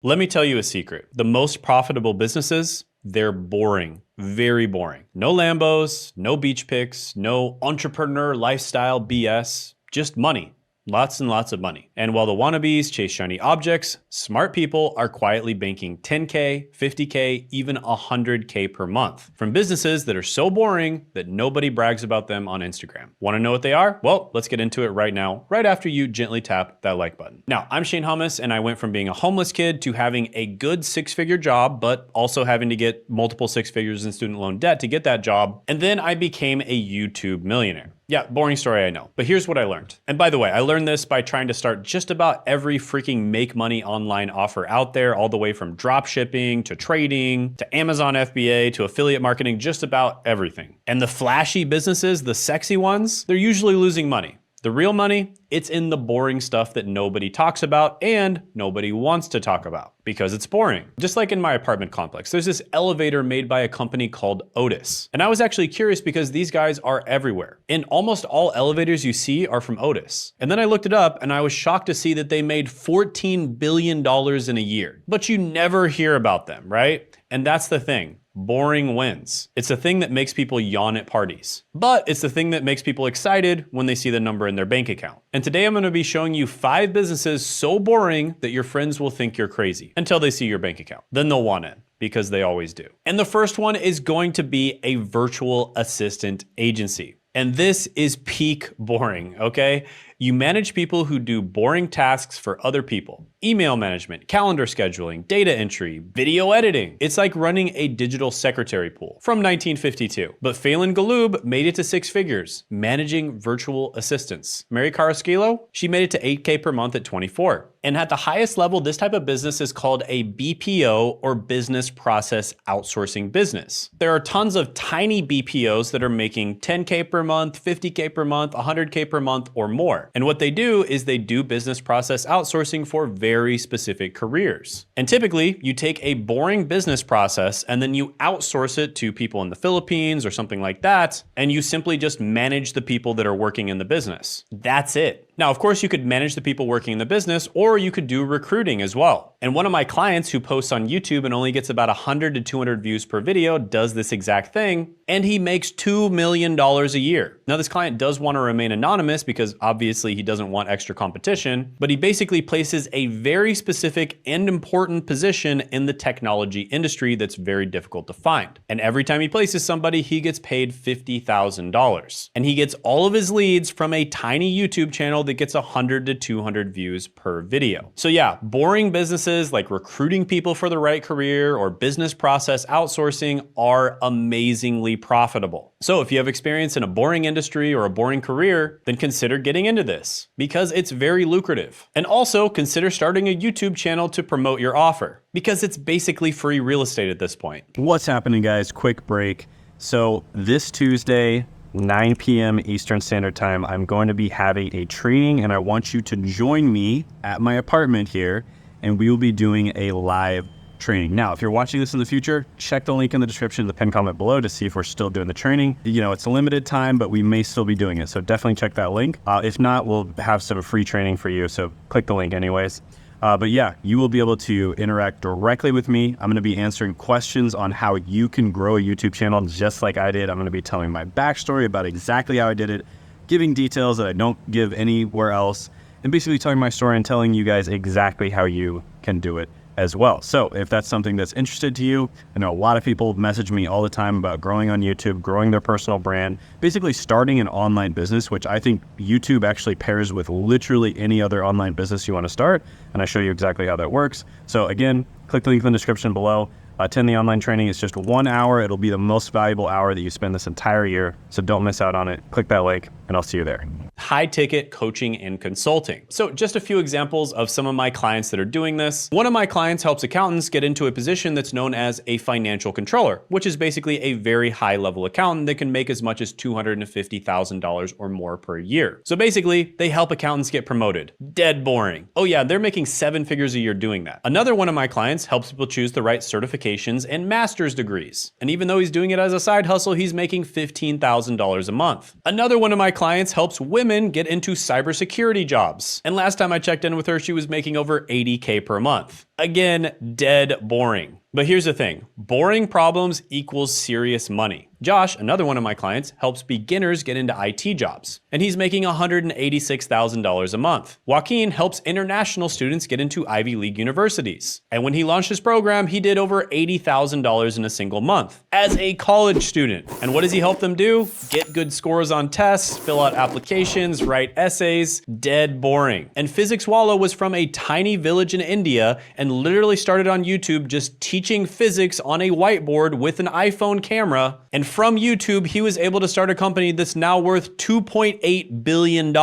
Let me tell you a secret. The most profitable businesses, they're boring, very boring. No Lambos, no beach pics, no entrepreneur lifestyle BS, just money. Lots and lots of money. And while the wannabes chase shiny objects, smart people are quietly banking 10K, 50K, even 100K per month from businesses that are so boring that nobody brags about them on Instagram. Want to know what they are? Well, let's get into it right now, right after you gently tap that like button. Now, I'm Shane Hummus, and I went from being a homeless kid to having a good six-figure job, but also having to get multiple six figures in student loan debt to get that job. And then I became a YouTube millionaire. Yeah, boring story, I know. But here's what I learned. And by the way, I learned this by trying to start just about every freaking make money online offer out there, all the way from drop shipping to trading to Amazon FBA to affiliate marketing, just about everything. And the flashy businesses, the sexy ones, they're usually losing money. The real money, it's in the boring stuff that nobody talks about and nobody wants to talk about because it's boring. Just like in my apartment complex, there's this elevator made by a company called Otis. And I was actually curious because these guys are everywhere. And almost all elevators you see are from Otis. And then I looked it up and I was shocked to see that they made $14 billion in a year. But you never hear about them, right? And that's the thing. Boring wins. It's the thing that makes people yawn at parties. But it's the thing that makes people excited when they see the number in their bank account. And today I'm going to be showing you 5 businesses so boring that your friends will think you're crazy until they see your bank account. Then they'll want in, because they always do. And the first one is going to be a virtual assistant agency. And this is peak boring, okay? You manage people who do boring tasks for other people. Email management, calendar scheduling, data entry, video editing. It's like running a digital secretary pool from 1952. But Phelan Galoob made it to 6 figures, managing virtual assistants. Mary Carrasquillo, she made it to 8K per month at 24. And at the highest level, this type of business is called a BPO, or business process outsourcing business. There are tons of tiny BPOs that are making 10K per month, 50K per month, 100K per month, or more. And what they do is they do business process outsourcing for very specific careers. And typically, you take a boring business process and then you outsource it to people in the Philippines or something like that, and you simply just manage the people that are working in the business. That's it. Now, of course, you could manage the people working in the business, or you could do recruiting as well. And one of my clients who posts on YouTube and only gets about 100 to 200 views per video does this exact thing, and he makes $2 million a year. Now, this client does want to remain anonymous because obviously he doesn't want extra competition, but he basically places a very specific and important position in the technology industry that's very difficult to find. And every time he places somebody, he gets paid $50,000. And he gets all of his leads from a tiny YouTube channel that gets 100 to 200 views per video. So yeah, boring businesses like recruiting people for the right career or business process outsourcing are amazingly profitable. So if you have experience in a boring industry or a boring career, then consider getting into this because it's very lucrative. And also consider starting a YouTube channel to promote your offer because it's basically free real estate at this point. What's happening, guys? Quick break. So this Tuesday, 9 p.m. Eastern Standard Time, I'm going to be having a training, and I want you to join me at my apartment here, and we will be doing a live training. Now, if you're watching this in the future, check the link in the description, the pinned comment below, to see if we're still doing the training. You know, it's a limited time, but we may still be doing it, so definitely check that link. If not, we'll have some free training for you, so click the link anyways. But yeah, you will be able to interact directly with me. I'm going to be answering questions on how you can grow a YouTube channel just like I did. I'm going to be telling my backstory about exactly how I did it, giving details that I don't give anywhere else, and basically telling my story and telling you guys exactly how you can do it as well. So if that's something that's interested to you, I know a lot of people message me all the time about growing on YouTube, growing their personal brand, basically starting an online business, which I think YouTube actually pairs with literally any other online business you want to start. And I show you exactly how that works. So again, click the link in the description below. Attend the online training. It's just 1 hour. It'll be the most valuable hour that you spend this entire year. So don't miss out on it. Click that link and I'll see you there. High ticket coaching and consulting. So just a few examples of some of my clients that are doing this. One of my clients helps accountants get into a position that's known as a financial controller, which is basically a very high level accountant that can make as much as $250,000 or more per year. So basically they help accountants get promoted. Dead boring. Oh yeah, they're making 7 figures a year doing that. Another one of my clients helps people choose the right certifications and master's degrees. And even though he's doing it as a side hustle, he's making $15,000 a month. Another one of my clients helps women women get into cybersecurity jobs. And last time I checked in with her, she was making over $80K per month. Again, dead boring. But here's the thing, boring problems equals serious money. Josh, another one of my clients, helps beginners get into IT jobs, and he's making $186,000 a month. Joaquin helps international students get into Ivy League universities. And when he launched his program, he did over $80,000 in a single month as a college student. And what does he help them do? Get good scores on tests, fill out applications, write essays. Dead boring. And Physics Wallah was from a tiny village in India and literally started on YouTube just teaching physics on a whiteboard with an iPhone camera. And from YouTube, he was able to start a company that's now worth $2.8 billion.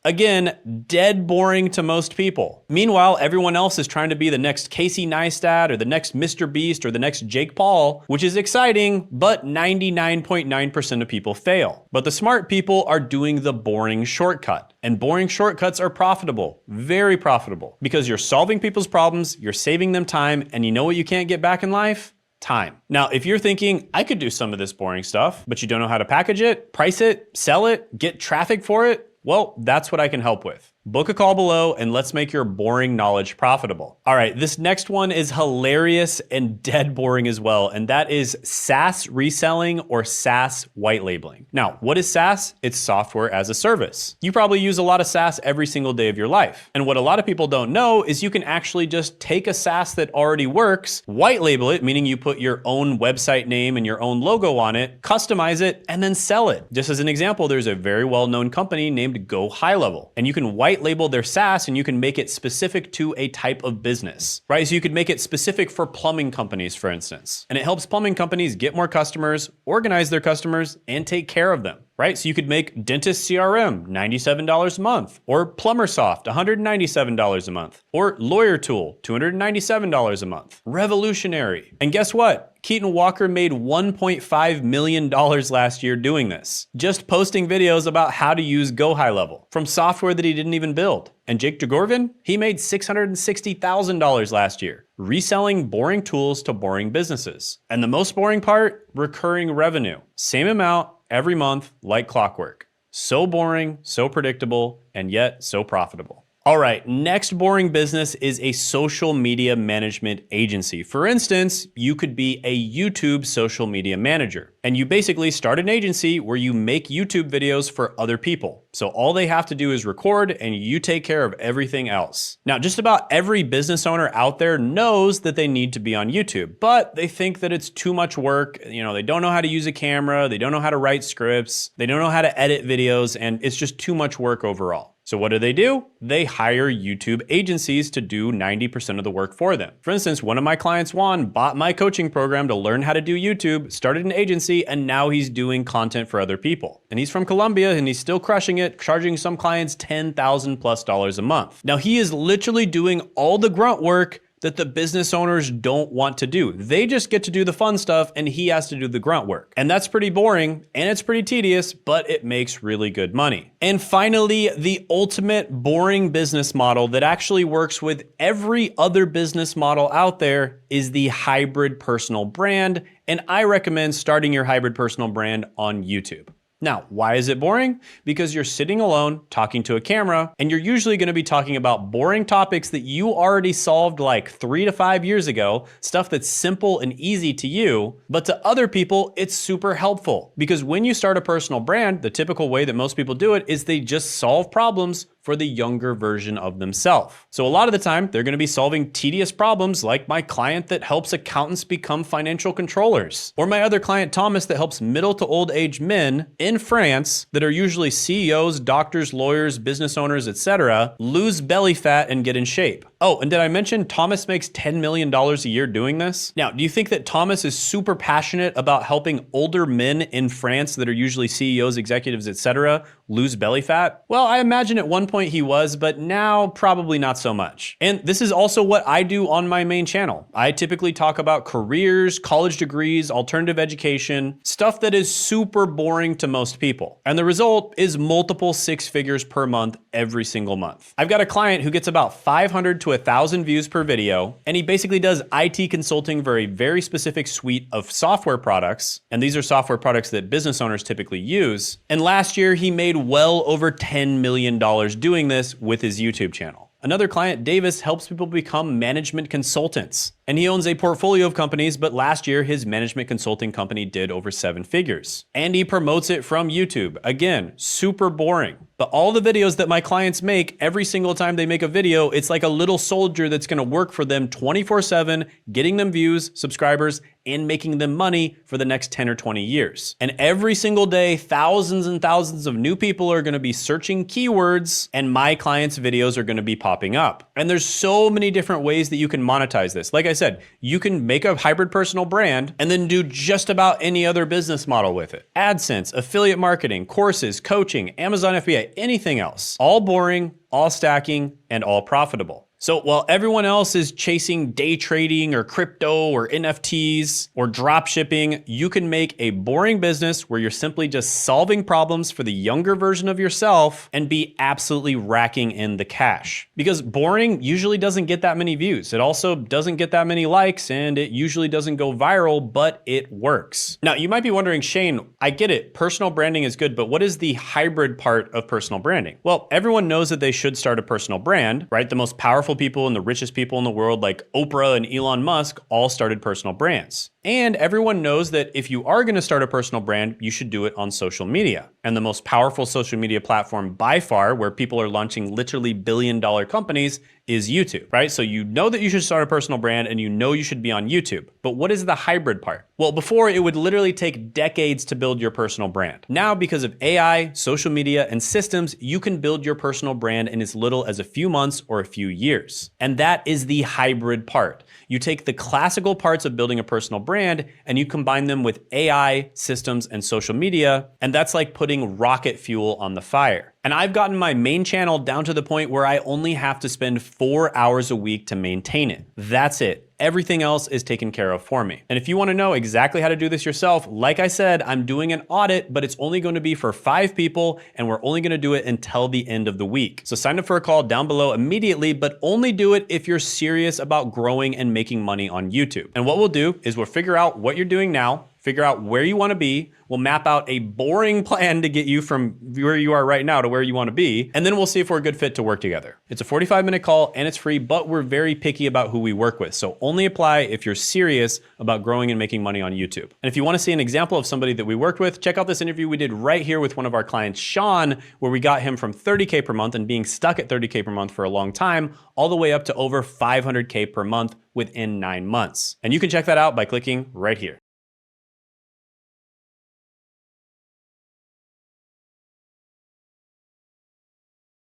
Again, dead boring to most people. Meanwhile, everyone else is trying to be the next Casey Neistat or the next Mr. Beast or the next Jake Paul, which is exciting, but 99.9% of people fail. But the smart people are doing the boring shortcut. And boring shortcuts are profitable, very profitable, because you're solving people's problems, you're saving them time, and you know what you can't get back in life? Time. Now, if you're thinking, I could do some of this boring stuff, but you don't know how to package it, price it, sell it, get traffic for it, well, that's what I can help with. Book a call below and let's make your boring knowledge profitable. All right, this next one is hilarious and dead boring as well, and that is SaaS reselling or SaaS white labeling. Now, what is SaaS? It's software as a service. You probably use a lot of SaaS every single day of your life. And what a lot of people don't know is you can actually just take a SaaS that already works, white label it, meaning you put your own website name and your own logo on it, customize it, and then sell it. Just as an example, there's a very well-known company named Go High Level, and you can white label their SaaS and you can make it specific to a type of business, right? So you could make it specific for plumbing companies, for instance. And it helps plumbing companies get more customers, organize their customers, and take care of them, right? So you could make Dentist CRM, $97 a month, or Plumbersoft, $197 a month, or Lawyer Tool, $297 a month. Revolutionary. And guess what? Keaton Walker made $1.5 million last year doing this, just posting videos about how to use Go High Level from software that he didn't even build. And Jake DeGorvin, he made $660,000 last year, reselling boring tools to boring businesses. And the most boring part, recurring revenue. Same amount every month, like clockwork. So boring, so predictable, and yet so profitable. All right, next boring business is a social media management agency. For instance, you could be a YouTube social media manager, and you basically start an agency where you make YouTube videos for other people. So all they have to do is record and you take care of everything else. Now, just about every business owner out there knows that they need to be on YouTube, but they think that it's too much work. You know, they don't know how to use a camera, they don't know how to write scripts, they don't know how to edit videos, and it's just too much work overall. So what do? They hire YouTube agencies to do 90% of the work for them. For instance, one of my clients, Juan, bought my coaching program to learn how to do YouTube, started an agency, and now he's doing content for other people. And he's from Colombia and he's still crushing it, charging some clients $10,000+ a month. Now he is literally doing all the grunt work that the business owners don't want to do. They just get to do the fun stuff and he has to do the grunt work. And that's pretty boring and it's pretty tedious, but it makes really good money. And finally, the ultimate boring business model that actually works with every other business model out there is the hybrid personal brand. And I recommend starting your hybrid personal brand on YouTube. Now, why is it boring? Because you're sitting alone talking to a camera and you're usually going to be talking about boring topics that you already solved like 3 to 5 years ago, stuff that's simple and easy to you, but to other people, it's super helpful. Because when you start a personal brand, the typical way that most people do it is they just solve problems for the younger version of themselves. So a lot of the time, they're gonna be solving tedious problems like my client that helps accountants become financial controllers, or my other client, Thomas, that helps middle to old age men in France that are usually CEOs, doctors, lawyers, business owners, etc., lose belly fat and get in shape. Oh, and did I mention Thomas makes $10 million a year doing this? Now, do you think that Thomas is super passionate about helping older men in France that are usually CEOs, executives, etc., lose belly fat? Well, I imagine at one point he was, but now probably not so much. And this is also what I do on my main channel. I typically talk about careers, college degrees, alternative education, stuff that is super boring to most people. And the result is multiple 6 figures per month every single month. I've got a client who gets about 500 to to 1,000 views per video, and he basically does IT consulting for a very specific suite of software products, and these are software products that business owners typically use. And last year, he made well over $10 million doing this with his YouTube channel. Another client, Davis, helps people become management consultants. And he owns a portfolio of companies, but last year his management consulting company did over 7 figures. And he promotes it from YouTube. Again, super boring. But all the videos that my clients make, every single time they make a video, it's like a little soldier that's gonna work for them 24/7, getting them views, subscribers, and making them money for the next 10 or 20 years. And every single day, thousands and thousands of new people are gonna be searching keywords, and my clients' videos are gonna be popping up. And there's so many different ways that you can monetize this. Like I said, you can make a hybrid personal brand and then do just about any other business model with it. AdSense, affiliate marketing, courses, coaching, Amazon FBA, anything else. All boring, all stacking, and all profitable. So while everyone else is chasing day trading or crypto or NFTs or drop shipping, you can make a boring business where you're simply just solving problems for the younger version of yourself and be absolutely racking in the cash. Because boring usually doesn't get that many views. It also doesn't get that many likes, and it usually doesn't go viral, but it works. Now, you might be wondering, Shane, I get it. Personal branding is good, but what is the hybrid part of personal branding? Well, everyone knows that they should start a personal brand, right? The most powerful people and the richest people in the world, like Oprah and Elon Musk, all started personal brands. And everyone knows that if you are gonna start a personal brand, you should do it on social media. And the most powerful social media platform by far, where people are launching literally billion-dollar companies, is YouTube, right? So you know that you should start a personal brand and you know you should be on YouTube. But what is the hybrid part? Well, before it would literally take decades to build your personal brand. Now, because of AI, social media, and systems, you can build your personal brand in as little as a few months or a few years. And that is the hybrid part. You take the classical parts of building a personal brand and you combine them with AI, systems, and social media, and that's like putting rocket fuel on the fire. And I've gotten my main channel down to the point where I only have to spend 4 hours a week to maintain it. That's it. Everything else is taken care of for me. And if you want to know exactly how to do this yourself, like I said, I'm doing an audit, but it's only going to be for 5 people, and we're only going to do it until the end of the week. So sign up for a call down below immediately, but only do it if you're serious about growing and making money on YouTube. And what we'll do is we'll figure out what you're doing now, figure out where you want to be. We'll map out a boring plan to get you from where you are right now to where you want to be. And then we'll see if we're a good fit to work together. It's a 45-minute call and it's free, but we're very picky about who we work with. So only apply if you're serious about growing and making money on YouTube. And if you want to see an example of somebody that we worked with, check out this interview we did right here with one of our clients, Sean, where we got him from 30K per month and being stuck at 30K per month for a long time, all the way up to over 500K per month within 9 months. And you can check that out by clicking right here.